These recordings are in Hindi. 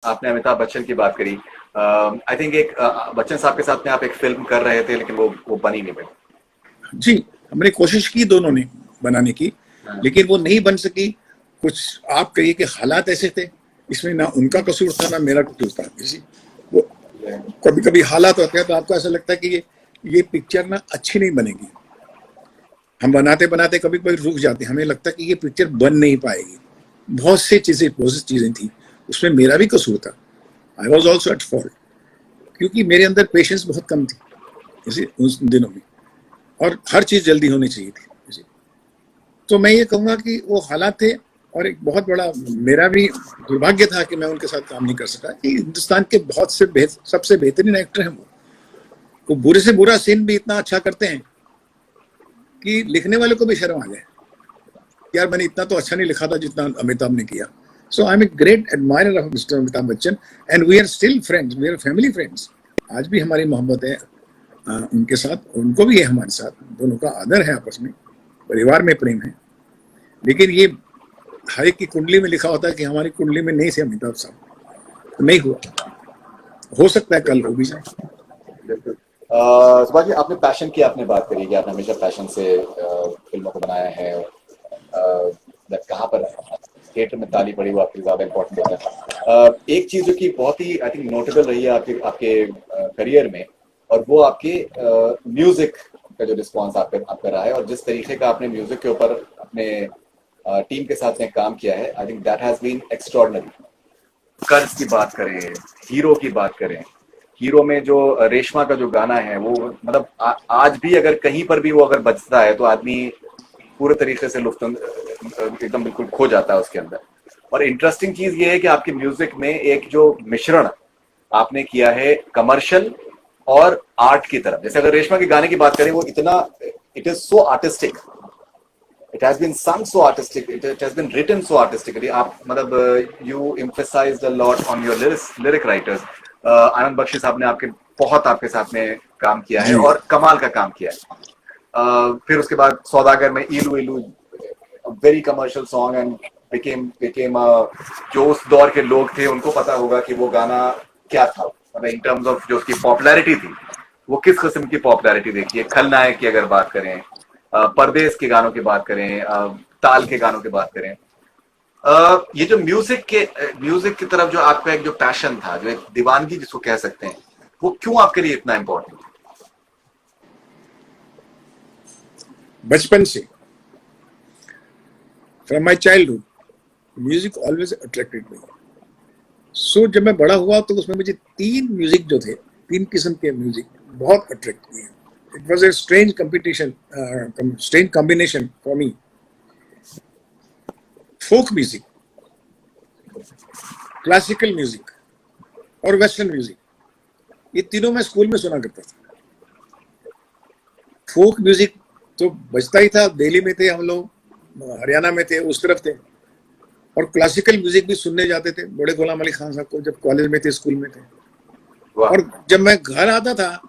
आपने अमिताभ बच्चन की बात करी। आई थिंक एक बच्चन साहब के साथ में आप एक फिल्म कर रहे थे, लेकिन वो बनी नहीं बनी। जी, हमने कोशिश की दोनों ने बनाने की, हाँ। लेकिन वो नहीं बन सकी। कुछ आप कहिए कि हालात ऐसे थे, इसमें ना उनका कसूर था ना मेरा कसूर था। किसी वो कभी कभी हालात होते हैं तो आपको ऐसा लगता है कि ये पिक्चर ना अच्छी नहीं बनेगी। हम बनाते बनाते कभी कभी रुक जाते हैं, हमें लगता है कि ये पिक्चर बन नहीं पाएगी। बहुत सी चीजें थी, उसमें मेरा भी कसूर था। I was also at fault, क्योंकि मेरे अंदर पेशेंस बहुत कम थी इसी उस दिनों में, और हर चीज जल्दी होनी चाहिए थी इसी। तो मैं ये कहूँगा कि वो हालात थे, और एक बहुत बड़ा मेरा भी दुर्भाग्य था कि मैं उनके साथ काम नहीं कर सका। कि हिंदुस्तान के बहुत से सबसे बेहतरीन एक्टर हैं वो बुरे से बुरा सीन भी इतना अच्छा करते हैं कि लिखने वाले को भी शर्म आ जाए, यार मैंने इतना तो अच्छा नहीं लिखा था जितना अमिताभ ने किया। So I am a great admirer of mister Amitabh Bachchan, and we are still friends, we are family friends. आज भी हमारी मोहब्बत है उनके साथ, उनको भी है हमारे साथ, दोनों का आदर है आपस में, परिवार में प्रेम है। लेकिन ये हर एक की कुंडली में लिखा होता है कि हमारी कुंडली में नहीं थे अमिताभ साहब, तो नहीं हुआ। हो सकता है कल हो भी जाए। बिल्कुल। सुभाष जी, आपने पैशन की आपने बात करी कि आपने हमेशा पैशन से फिल्मों को बनाया है। कहाँ पर थिएटर में ताली पड़ी वो आपके ज्यादा इम्पोर्टेंट होता है। एक चीज जो कि बहुत ही आई थिंक नोटेबल रही है आपके आपके करियर में, और वो आपके म्यूजिक का जो रिस्पॉन्स आपका रहा है, और जिस तरीके का आपने म्यूजिक के ऊपर अपने टीम के साथ में काम किया है, I think that has been extraordinary. कर्ज की बात करें, हीरो की बात करें, हीरो में जो रेशमा का जो गाना है वो मतलब आज भी अगर कहीं पर भी वो अगर बजता है तो आदमी पूरे तरीके से लुफ्त एकदम बिल्कुल खो जाता है उसके अंदर। और इंटरेस्टिंग चीज ये है कि आपके म्यूजिक में एक जो मिश्रण आपने किया है कमर्शियल और आर्ट की तरफ। जैसे अगर रेशमा के गाने की बात करें, वो इतना it is so artistic, it has been sung so artistic, it has been written so artistically. आप मतलब you emphasized a lot on your lyric writers. आनंद बख्शी साहब ने आपके साथ में काम किया है और कमाल का काम किया है। फिर उसके बाद सौदागर में इलू इलू, very commercial song, and became जो उस दौर के लोग थे उनको पता होगा कि वो गाना क्या था, मतलब इन टर्म्स ऑफ जो उसकी पॉपुलैरिटी थी, वो किस किस्म की पॉपुलैरिटी देखिए। खलनायक की अगर बात करें, परदेश के गानों की बात करें, ताल के गानों की बात करें, ये जो म्यूजिक की तरफ जो आपका एक जो पैशन था, जो एक दीवानगी जिसको कह सकते हैं, वो क्यों आपके लिए इतना इम्पोर्टेंट? बचपन से, from my childhood, music always attracted me. So जब मैं बड़ा हुआ तो उसमें मुझे तीन म्यूजिक जो थे, तीन किस्म के म्यूजिक बहुत अट्रैक्ट किए। It was a strange combination for me. Folk music, classical music और वेस्टर्न म्यूजिक, ये तीनों मैं स्कूल में सुना करता था। फोक म्यूजिक तो बजता ही था, दिल्ली में थे हम लोग, हरियाणा में थे, उस तरफ थे। और क्लासिकल म्यूजिक भी सुनने जाते थे बड़े गुलाम अली खान साहब को, जब कॉलेज में थे, स्कूल में थे। और जब मैं घर आता था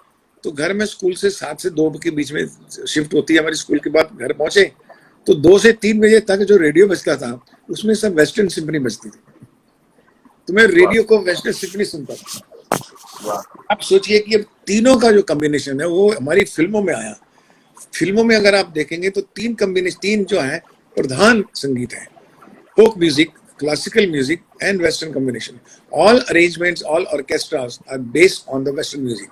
तो घर में स्कूल से 7 से 2 के बीच में शिफ्ट होती है हमारी स्कूल के बाद, घर पहुंचे तो 2 से 3 बजे तक जो रेडियो बजता था उसमें सब वेस्टर्न सिम्फनी बजती थी, तो मैं रेडियो को वेस्टर्न सिम्फनी सुनता था। आप सोचिए कि अब तीनों का जो कॉम्बिनेशन है वो हमारी फिल्मों में आया। फिल्मों में अगर आप देखेंगे तो तीन जो है प्रधान संगीत है, folk music, classical music and western combination. All arrangements, all orchestras are based on the western music.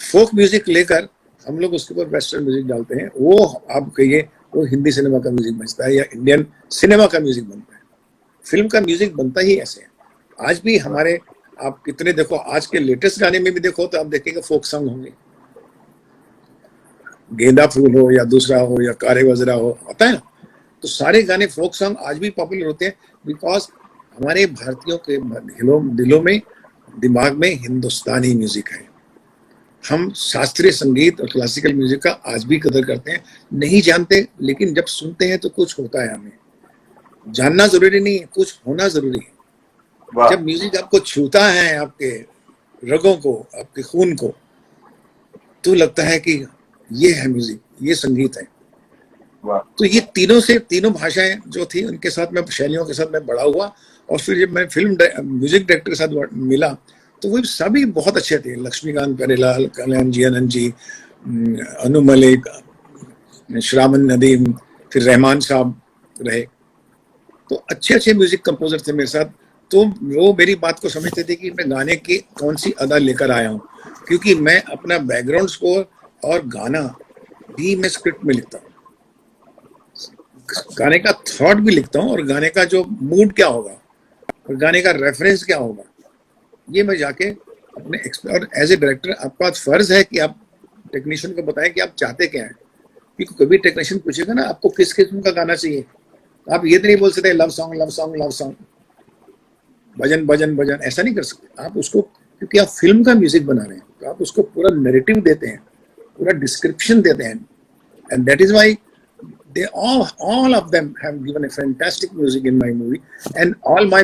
Folk music लेकर हम लोग उसके ऊपर वेस्टर्न म्यूजिक डालते हैं, वो आप कहिए वो हिंदी सिनेमा का म्यूजिक बनता है या इंडियन सिनेमा का म्यूजिक बनता है। फिल्म का म्यूजिक बनता ही ऐसे है। आज भी हमारे, आप कितने देखो, आज के लेटेस्ट गाने में भी देखो तो आप देखेंगे फोक सॉन्ग होंगे, गेंदा फूल हो या दूसरा हो या कारे वजरा हो, होता है ना। तो सारे गाने फोक सॉन्ग आज भी पॉपुलर होते हैं, बिकॉज हमारे भारतीयों के दिलों में, दिमाग में हिंदुस्तानी म्यूजिक है। हम शास्त्रीय संगीत और क्लासिकल म्यूजिक का आज भी कदर करते हैं, नहीं जानते, लेकिन जब सुनते हैं तो कुछ होता है। हमें जानना जरूरी नहीं है, कुछ होना जरूरी है। जब म्यूजिक आपको छूता है, आपके रगों को, आपके खून को, तो लगता है कि ये है म्यूजिक, ये संगीत है। तो ये तीनों भाषाएं जो थी उनके साथ में, शैलियों के साथ मैं बड़ा हुआ, और फिर जब मैं म्यूजिक डायरेक्टर के साथ मिला तो वो सभी बहुत अच्छे थे, लक्ष्मीकांत प्यारेलाल, कल्याण जी, आनंद जी, अनु मलिक, श्रावण नदीम, फिर रहमान साहब रहे, तो अच्छे अच्छे म्यूजिक कंपोजर थे मेरे साथ। तो वो मेरी बात को समझते थे कि मैं गाने की कौन सी अदा लेकर आया हूँ, क्योंकि मैं अपना बैकग्राउंड स्कोर और गाना भी मैं स्क्रिप्ट में लिखता हूँ, गाने का थॉट भी लिखता हूँ, और गाने का जो मूड क्या होगा और गाने का रेफरेंस क्या होगा, ये मैं जाके अपने और एज ए डायरेक्टर आपका फर्ज है कि आप टेक्नीशियन को बताएं कि आप चाहते क्या हैं, क्योंकि कभी टेक्नीशियन पूछेगा ना आपको किस किस्म का गाना चाहिए, आप ये तो नहीं बोल सकते love song love song love song, bhajan bhajan bhajan, ऐसा नहीं कर सकते आप उसको, क्योंकि आप फिल्म का म्यूजिक बना रहे हैं, तो आप उसको पूरा नैरेटिव देते हैं, पूरा डिस्क्रिप्शन देते हैं, and that is why they all of them have given a fantastic music in my movie, and all my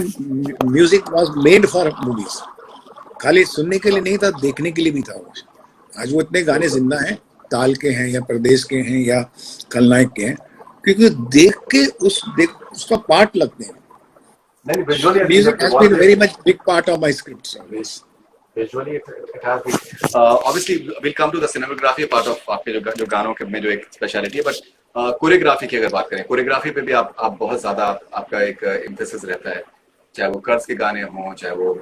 music was made for movies, खाली सुनने के लिए नहीं था, देखने के लिए भी था वो। आज वो इतने गाने जिंदा हैं, ताल के हैं या प्रदेश के हैं या खलनायक के हैं, क्योंकि देख के उसका पार्ट लगते हैं। Music has been very much big part of my scripts. Visually, it has been. Obviously, we'll come to the cinematography part of आपके जो गानों के में जो एक स्पेशलिटी है, बट कोरियोग्राफी की अगर बात करें, कोरियोग्राफी पे भी आप बहुत ज्यादा आपका एक एम्फेसिस रहता है, चाहे वो कर्ज के गाने हों, चाहे वो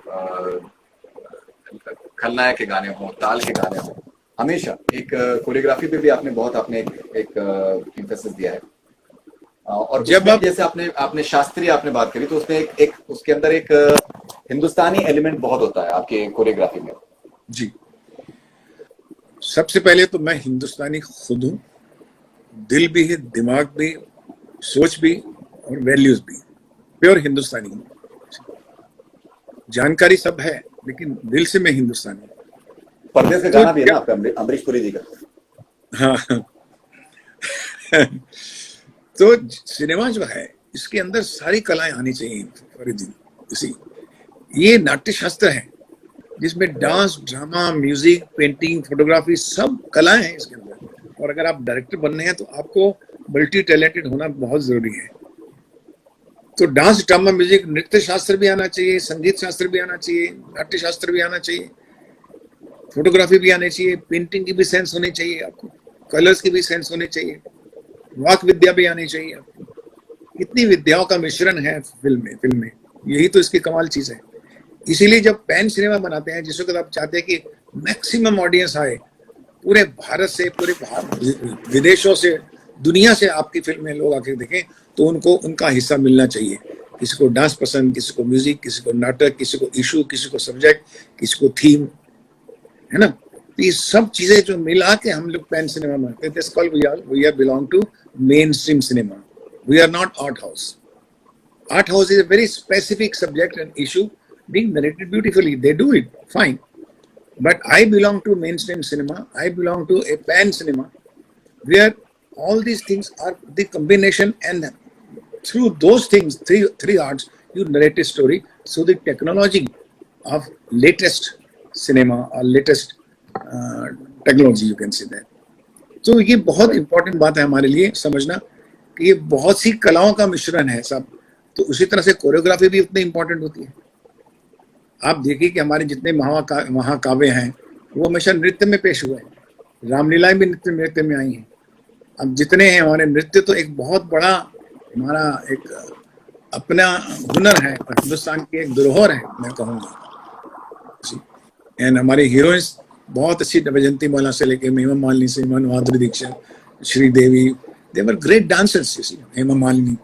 खलनायक के गाने हों, ताल के गाने हों, हमेशा एक कोरियोग्राफी पे भी आपने बहुत एक एम्फेसिस दिया है। और जब आप जैसे आपने शास्त्रीय आपने बात करी, तो उसमें एक उसके अंदर एक हिंदुस्तानी एलिमेंट बहुत होता है आपके कोरियोग्राफी में। जी, सबसे पहले तो मैं हिंदुस्तानी खुद हूँ, दिल भी है, दिमाग भी, सोच भी और वैल्यूज भी, प्योर हिंदुस्तानी हूँ। जानकारी सब है, लेकिन दिल से मैं हिंदुस्तानी हूँ। परदेश का गाना भी है ना आपका, अमरीश पुरी जी का। हाँ तो सिनेमा जो है, इसके अंदर सारी कलाएं आनी चाहिए फरीद जी। ये नाट्य शास्त्र है जिसमें dance, drama, music, painting, photography सब कलाएं हैं इसके अंदर, और अगर आप डायरेक्टर बनने हैं तो आपको मल्टी टैलेंटेड होना बहुत जरूरी है। तो डांस, ड्रामा, म्यूजिक, नृत्य शास्त्र भी आना चाहिए, संगीत शास्त्र भी आना चाहिए, नाट्य शास्त्र भी आना चाहिए, फोटोग्राफी भी आनी चाहिए, पेंटिंग की भी सेंस होनी चाहिए आपको, कलर्स की भी सेंस होनी चाहिए, वाक विद्या भी आनी चाहिए आपको। इतनी विद्याओं का मिश्रण है फिल्म में, यही तो इसकी कमाल चीज है। इसीलिए जब पैन सिनेमा बनाते हैं, जिसको आप चाहते हैं कि मैक्सिमम ऑडियंस आए, पूरे भारत से, पूरे विदेशों से, दुनिया से आपकी फिल्में लोग आके देखें, तो उनको उनका हिस्सा मिलना चाहिए। किसी को डांस पसंद, किसी को म्यूजिक, किसी को नाटक, किसी को इशू, किसी को सब्जेक्ट, किसी को थीम, है ना। तो ये सब चीजें जो मिला के हम लोग पैन सिनेमा बनाते हैं। We are belong to mainstream cinema, we are not art house. Art house is a very specific subject and issue being narrated beautifully. They do it fine, but I belong to mainstream cinema. I belong to a pan cinema, where all these things are the combination, and through those things, three arts, you narrate a story. So the technology of latest cinema or latest technology, you can say that. तो ये बहुत important बात है हमारे लिए समझना कि ये बहुत सी कलाओं का मिश्रण है सब। तो उसी तरह से कोरियोग्राफी भी उतनी इंपॉर्टेंट होती है। आप देखिए कि हमारे जितने महाकाव्य हैं वो हमेशा नृत्य में पेश हुए हैं, रामलीलाएं भी नृत्य में आई हैं। अब जितने हैं हमारे नृत्य, तो एक बहुत बड़ा हमारा एक अपना हुनर है, हिंदुस्तान की एक धरोहर है मैं कहूँगा। एंड हमारे हीरोइंस बहुत अच्छी, वैजयंती माला से लेके हेमा मालिनी से Madhuri Dixit, Sridevi, they were great dancers. Hema Malini,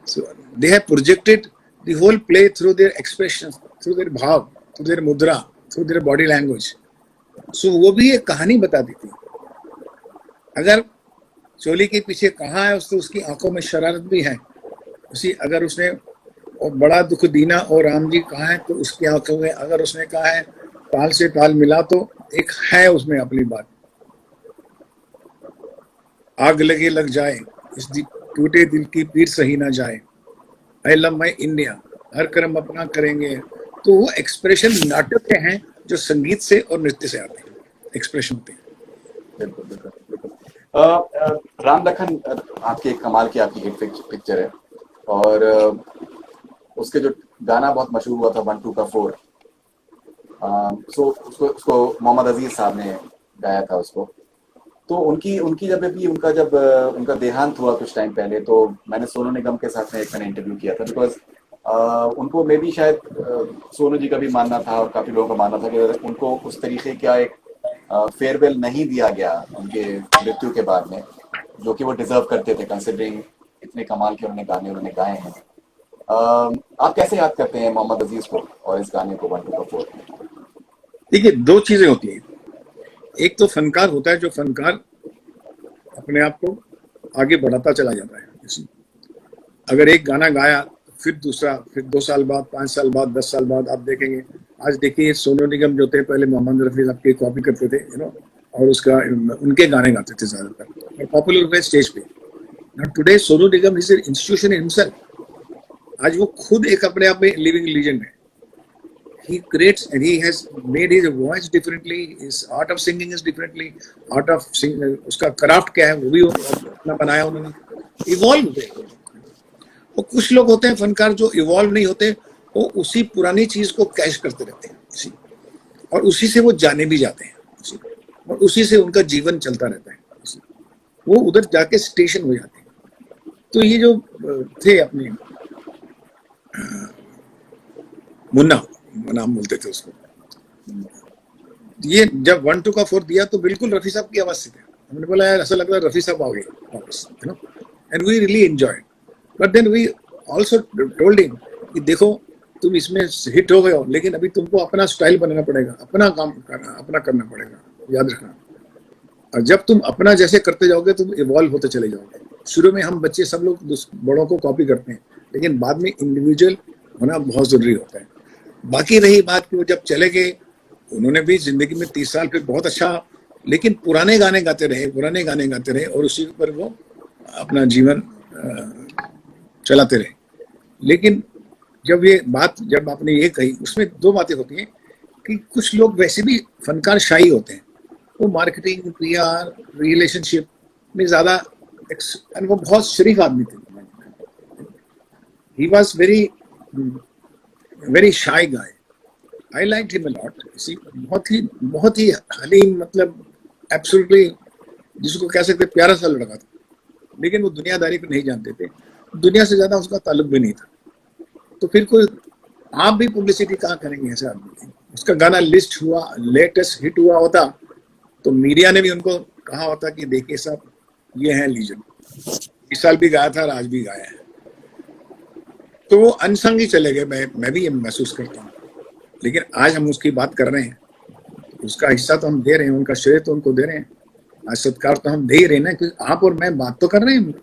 so they have projected the whole play through their expressions, through their भाव, through their मुद्रा, through their body language. So वो भी एक कहानी बताती थी। अगर चोली के पीछे कहाँ है, तो उसकी आंखों में शरारत भी है। अगर उसने बड़ा दुख दीना और राम जी कहा है, तो उसकी आंखों में, अगर उसने कहा है ताल से ताल मिला, तो एक है उसमें अपनी बात। आग लगे लग जाए, इस टूटे दिल की पीर सही ना जाए, आई लव माई इंडिया, हर कर्म अपना करेंगे। तो वो एक्सप्रेशन नाटक के हैं जो संगीत से और नृत्य से आते हैं, एक्सप्रेशन होते हैं। बिल्कुल बिल्कुल बिल्कुल। राम लखन आपकी एक कमाल की आपकी हिट पिक्चर है, और उसके जो गाना बहुत मशहूर हुआ था 1 2 का 4, सो उसको उसको मोहम्मद अजीज साहब ने गाया था उसको। तो उनकी उनकी जब भी उनका देहांत हुआ कुछ टाइम पहले, तो मैंने सोनू निगम के साथ में एक मैंने इंटरव्यू किया था, बिकॉज उनको मे भी शायद सोनू जी का भी मानना था और काफ़ी लोगों का मानना था कि उनको उस तरीके का एक फेयरवेल नहीं दिया गया उनके मृत्यु के बाद में, जो कि वो डिजर्व करते थे कंसिडरिंग इतने कमाल के उन्होंने गाए हैं। आप कैसे याद करते हैं मोहम्मद अजीज को और इस गाने को 1 2 का 4? देखिए, दो चीजें होती हैं। एक तो फनकार होता है जो फनकार अपने आप को आगे बढ़ाता चला जाता है। अगर एक गाना गाया, फिर दूसरा, फिर 2 साल बाद, 5 साल बाद, 10 साल बाद आप देखेंगे। आज देखिए सोनू निगम जो थे, पहले मोहम्मद रफी साहब की कॉपी करते थे, और उसका उनके गाने गाते थे ज्यादातर और पॉपुलर हुए स्टेज पे। Today Sonu Nigam is an institution in himself. आज वो खुद एक अपने आप में लिविंग लीजेंड है। He creates and he has made his voice differently, his art of singing is differently, art of singing, उसका क्राफ्ट क्या है वो भी अपना बनाया उन्होंने, इवॉल्व हुए। और कुछ लोग होते हैं फनकार जो इवॉल्व नहीं होते, वो उसी पुरानी चीज को कैश करते रहते हैं और उसी से वो जाने भी जाते हैं और उसी से उनका जीवन चलता रहता है। वो उधर जाके स्टेशन हो जाते हैं। तो ये जो थे अपने मुन्ना नाम बोलते थे उसको, ये जब 1 2 का 4 दिया तो बिल्कुल रफी साहब की आवाज से थे। हमने बोला यार ऐसा लग रहा है रफी साहब आ गए वापस, and we really enjoyed. But then we also told him कि देखो तुम इसमें हिट हो गए हो, लेकिन अभी तुमको अपना स्टाइल बनाना पड़ेगा, अपना काम करना, अपना करना पड़ेगा, याद रखना। और जब तुम अपना जैसे करते जाओगे तुम इवॉल्व होते चले जाओगे। शुरू में हम बच्चे सब लोग बड़ों को कॉपी करते हैं, लेकिन बाद में इंडिविजुअल होना बहुत जरूरी होता है। बाकी रही बात कि वो जब चले गए, उन्होंने भी जिंदगी में 30 साल फिर बहुत अच्छा, लेकिन पुराने गाने गाते रहे और उसी पर वो अपना जीवन चलाते रहे। लेकिन जब आपने ये कही, उसमें 2 बातें होती हैं कि कुछ लोग वैसे भी फनकार शाही होते हैं, वो मार्केटिंग, पीआर, रिलेशनशिप में ज्यादा, वो बहुत शरीफ आदमी थे। He was very shy guy. I like him a lot. बहुत ही हलीम, मतलब एब्सोल्युटली जिसको कह सकते प्यारा सा लड़का था, लेकिन वो दुनियादारी को नहीं जानते थे, दुनिया से ज्यादा उसका ताल्लुक भी नहीं था। तो फिर कोई आप भी पब्लिसिटी कहाँ करेंगे ऐसे आदमी की? उसका गाना लिस्ट हुआ, लेटेस्ट हिट हुआ होता तो मीडिया ने भी उनको कहा होता कि देखिए साहब ये है लीजेंड, इस साल भी गाया था और आज भी गाया है। तो वो अनसंग ही चले गए। मैं भी ये महसूस करता हूँ, लेकिन आज हम उसकी बात कर रहे हैं, उसका हिस्सा तो हम दे रहे हैं, उनका श्रेय तो उनको दे रहे हैं, आज सत्कार तो हम दे ही रहे हैं ना, क्योंकि आप और मैं बात तो कर रहे हैं।